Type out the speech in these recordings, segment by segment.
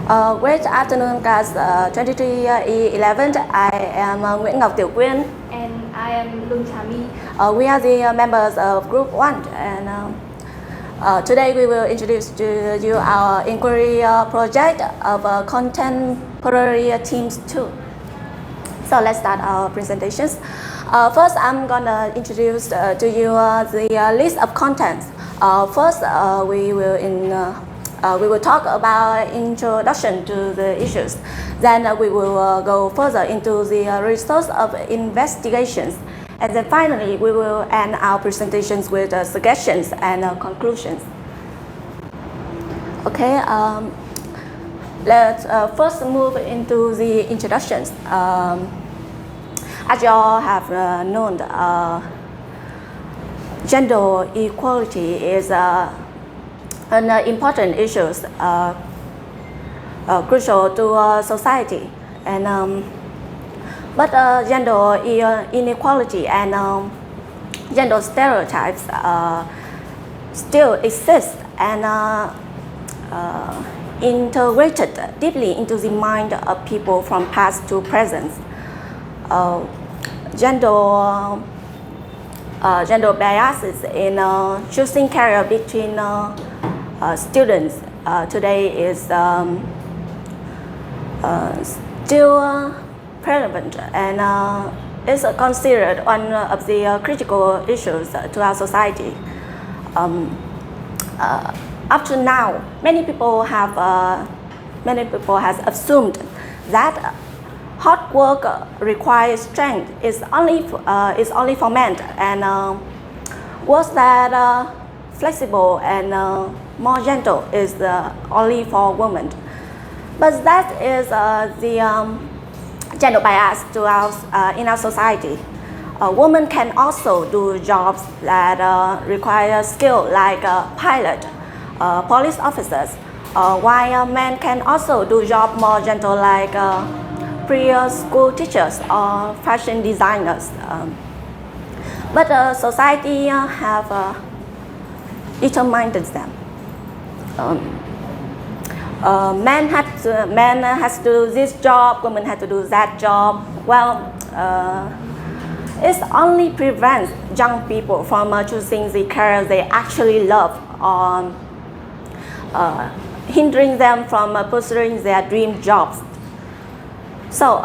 Great afternoon, class 23E11. I am Nguyễn Ngọc Tiểu Quyên. And I am Lung Trà My. We are the members of Group 1, and today we will introduce to you our inquiry project of contemporary themes 2. So let's start our presentations. First, I'm gonna introduce to you the list of contents. First, we will talk about introduction to the issues. Then we will go further into the results of investigations. And then finally, we will end our presentations with suggestions and conclusions. Okay, let's first move into the introductions. As you all have known, gender equality is an important issue, crucial to society, and but gender inequality and gender stereotypes still exist and integrated deeply into the mind of people from past to present. Gender biases in choosing career between students today is still prevalent and is considered one of the critical issues to our society. Up to now, many people have assumed that hard work requires strength is only for men, and work that flexible and more gentle is only for women. But that is the gender bias to in our society. Women can also do jobs that require skill, like pilot, police officers, while men can also do jobs more gentle, like pre-school teachers or fashion designers. But society have determined them. Men has to do this job, women have to do that job. Well, it only prevents young people from choosing the career they actually love, or hindering them from pursuing their dream jobs. So,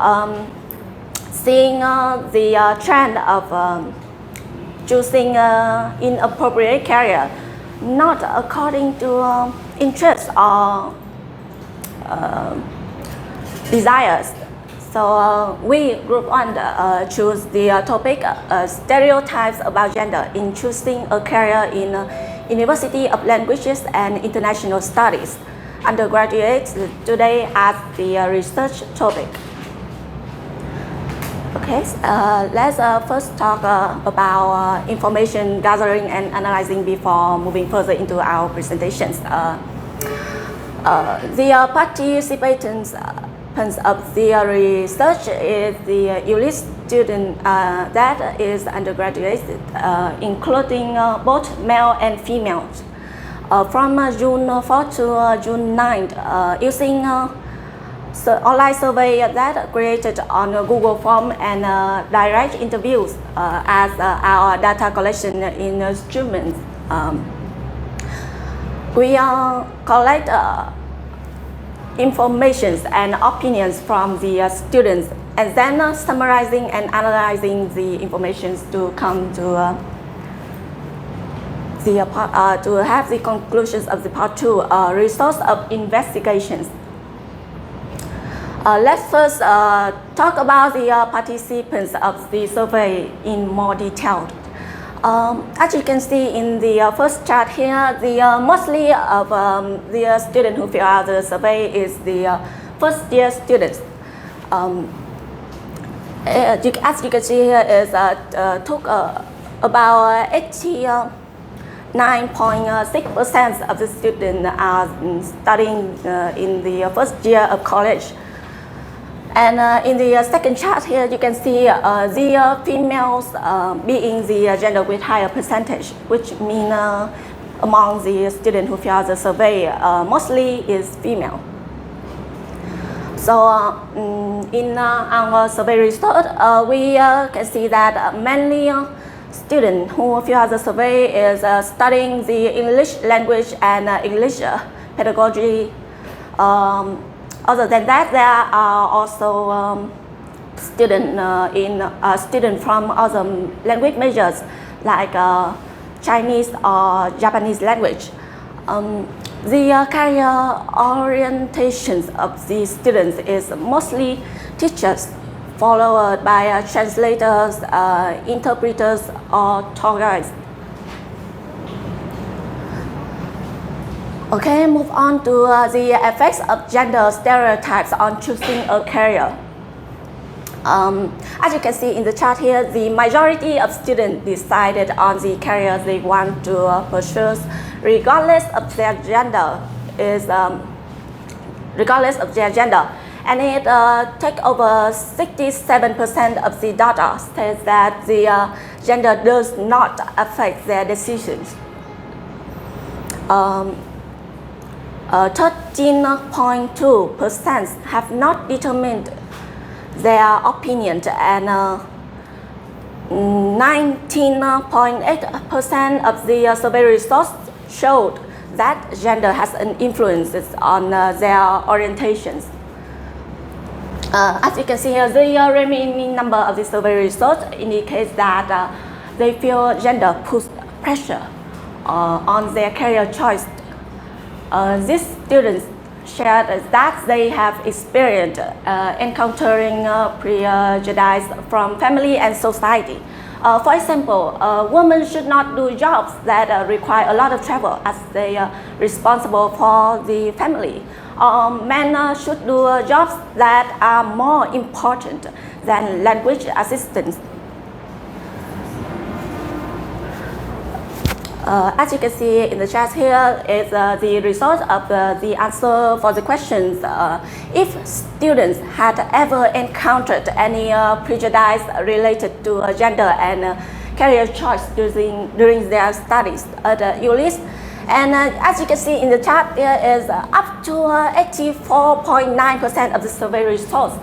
seeing the trend of choosing inappropriate career, not according to interests or desires. So we Group 1 choose the topic stereotypes about gender in choosing a career in University of Languages and International Studies. Undergraduates today as the research topic. Okay, let's first talk about information gathering and analyzing before moving further into our presentations. The participants of the research is the ULIS student that is undergraduate, including both male and females. From June 4th to June 9th, using online survey that created on Google Form and direct interviews as our data collection instruments. We collect information and opinions from the students, and then summarizing and analyzing the information to come to to have the conclusions of the part 2, results of investigations. Let's first talk about the participants of the survey in more detail. As you can see in the first chart here, the mostly of the students who fill out the survey is the first year students. As you can see here, is took about 89.6% of the students are studying in the first year of college. And in the second chart here, you can see the females being the gender with higher percentage, which means among the students who fill out the survey, mostly is female. So in our survey result, we can see that mainly students who fill out the survey is studying the English language and English pedagogy. Other than that, there are also students from other language majors like Chinese or Japanese language. The career orientations of the students is mostly teachers, followed by translators, interpreters, or tour guides. Okay, move on to the effects of gender stereotypes on choosing a career. As you can see in the chart here, the majority of students decided on the career they want to pursue, regardless of their gender. And it takes over 67% of the data says that the gender does not affect their decisions. 13.2% have not determined their opinion, and 19.8% of the survey results showed that gender has an influence on their orientations. As you can see here, the remaining number of the survey results indicates that they feel gender puts pressure on their career choice. These students shared that they have experienced encountering prejudice from family and society. For example, women should not do jobs that require a lot of travel as they are responsible for the family. Men should do jobs that are more important than language assistance. As you can see in the chart here is the result of the answer for the questions. If students had ever encountered any prejudice related to gender and career choice during their studies at ULIS. And as you can see in the chart, there is up to 84.9% of the survey results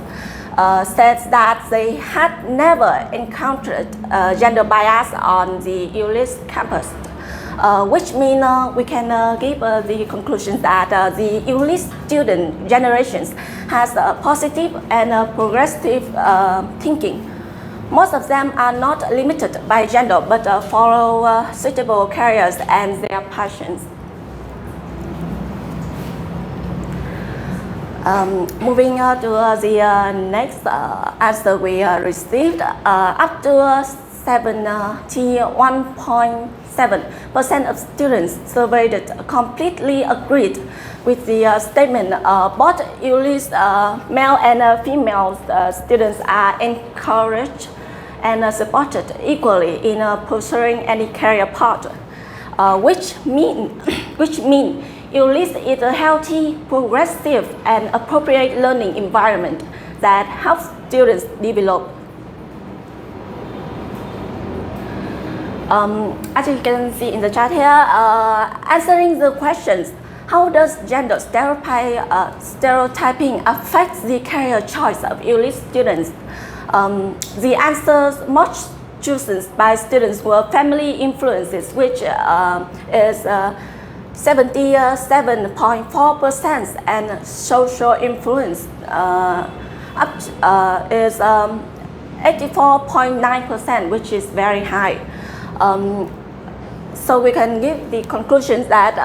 says that they had never encountered gender bias on the ULIS campus. Which means we can give the conclusion that the ULIS student generations has a positive and progressive thinking. Most of them are not limited by gender but follow suitable careers and their passions. Moving to the next answer we received, up to 71.7% of students surveyed completely agreed with the statement. Both ULIS male and female students are encouraged and supported equally in pursuing any career path, which mean ULIS is a healthy, progressive, and appropriate learning environment that helps students develop. As you can see in the chart here, answering the questions, how does gender stereotyping affect the career choice of ULIS students? The answers most chosen by students were family influences, which is 77.4%, and social influence is 84.9%, which is very high. So we can give the conclusions that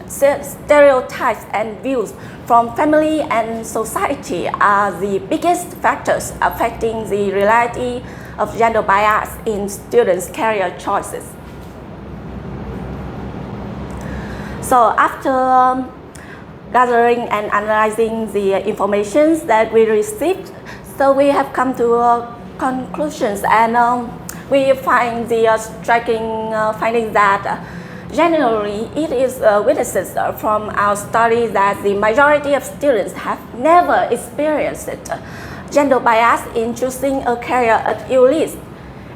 stereotypes and views from family and society are the biggest factors affecting the reality of gender bias in students' career choices. So after gathering and analyzing the information that we received, so we have come to conclusions, and we find the striking findings that generally it is witnesses from our study that the majority of students have never experienced gender bias in choosing a career at ULIS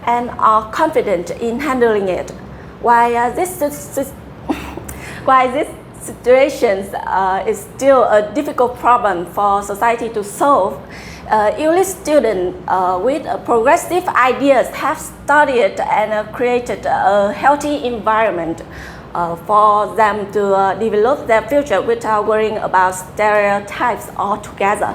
and are confident in handling it. While this situations is still a difficult problem for society to solve. English students with progressive ideas have studied and created a healthy environment for them to develop their future without worrying about stereotypes altogether.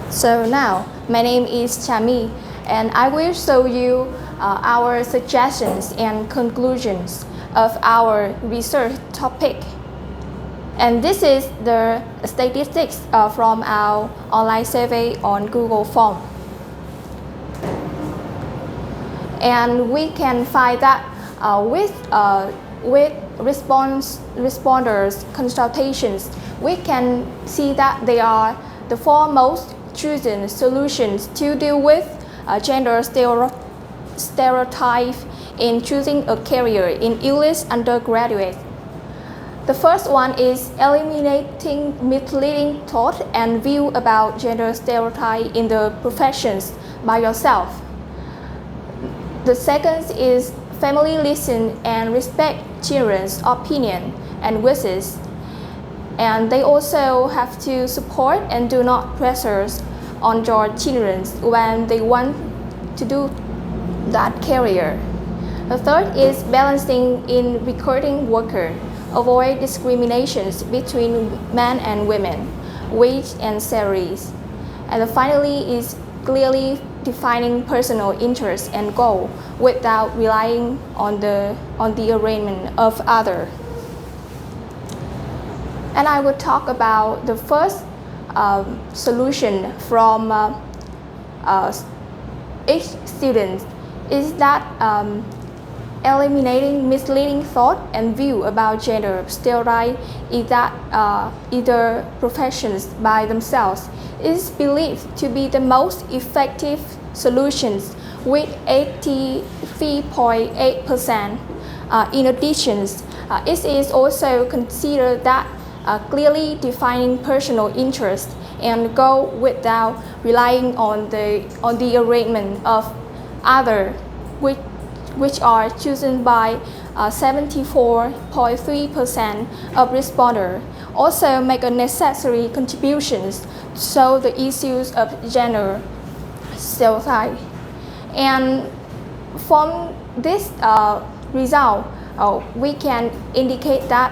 So now, my name is Chami, and I will show you our suggestions and conclusions of our research topic. And this is the statistics from our online survey on Google Form. And we can find that with responders' consultations, we can see that they are the four most chosen solutions to deal with gender stereotype in choosing a career in English undergraduate. The first one is eliminating misleading thought and view about gender stereotype in the professions by yourself. The second is family listen and respect children's opinion and wishes. And they also have to support and do not pressure on your children when they want to do that career. The third is balancing in recruiting workers. Avoid discriminations between men and women, wage and salaries. And finally is clearly defining personal interests and goals without relying on the arrangement of others. And I will talk about the first solution from each student is that eliminating misleading thought and view about gender stereotype is that either professions by themselves is believed to be the most effective solutions with 83.8%. In addition, it is also considered that clearly defining personal interest and goal without relying on the arrangement of others, which are chosen by 74.3% of responders, also make a necessary contributions to solve the issues of gender stereotype. And from this result, we can indicate that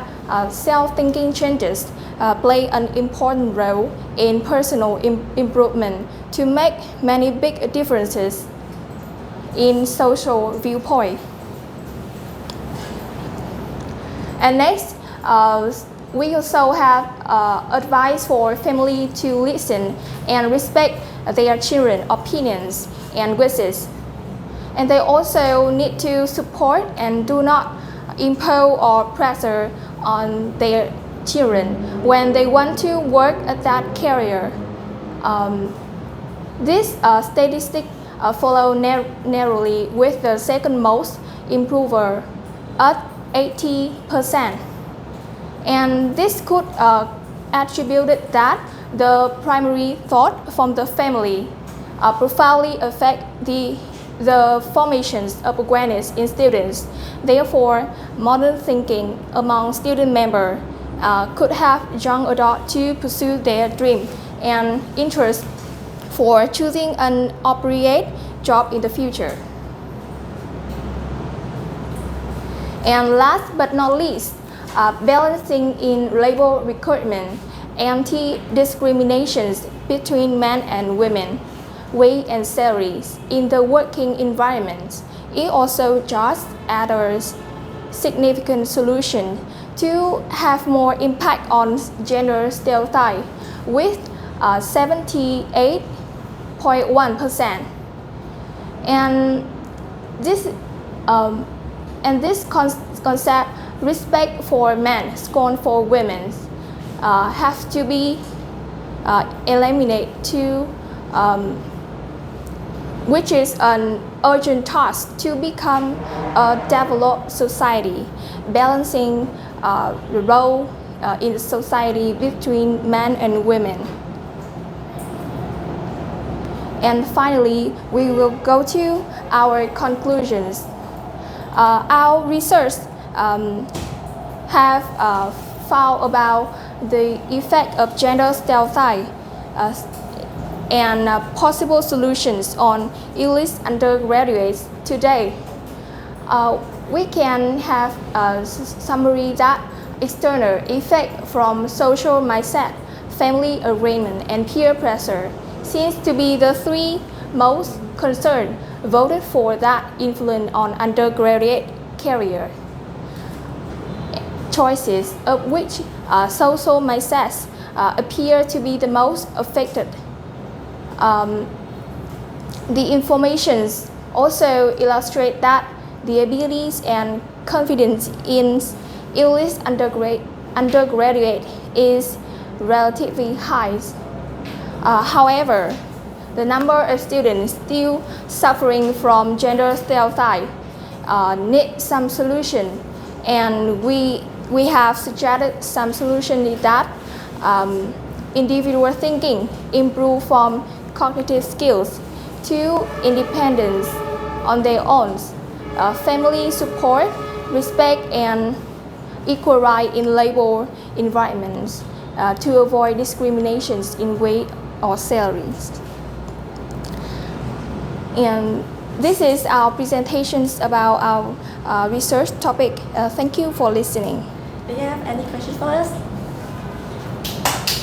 self-thinking changes play an important role in personal improvement to make many big differences in social viewpoint. And next, we also have advice for family to listen and respect their children's opinions and wishes. And they also need to support and do not impose or pressure on their children when they want to work at that career. This statistic follow narrowly with the second most improver at 80%. And this could attribute that the primary thought from the family profoundly affect the formations of awareness in students. Therefore, modern thinking among student members could have young adults to pursue their dream and interest for choosing an appropriate job in the future. And last but not least, balancing in labor recruitment, anti-discriminations between men and women, wage and salaries in the working environment. It also just adds significant solution to have more impact on gender stereotype with 78.1%. And this concept, respect for men, scorn for women, have to be eliminated to, which is an urgent task to become a developed society, balancing the role in the society between men and women. And finally, we will go to our conclusions. Our research have found about the effect of gender stereotype and possible solutions on English undergraduates today. We can have a summary that external effect from social mindset, family arrangement, and peer pressure seems to be the three most concerned voted for that influence on undergraduate career choices, of which social mindsets appear to be the most affected. The informations also illustrate that the abilities and confidence in English undergraduate is relatively high. However, the number of students still suffering from gender stereotype need some solution, and we have suggested some solution that individual thinking, improve from cognitive skills to independence on their own, family support, respect, and equal right in labor environments to avoid discriminations in wage or salaries. And this is our presentations about our research topic. Thank you for listening. Do you have any questions for us?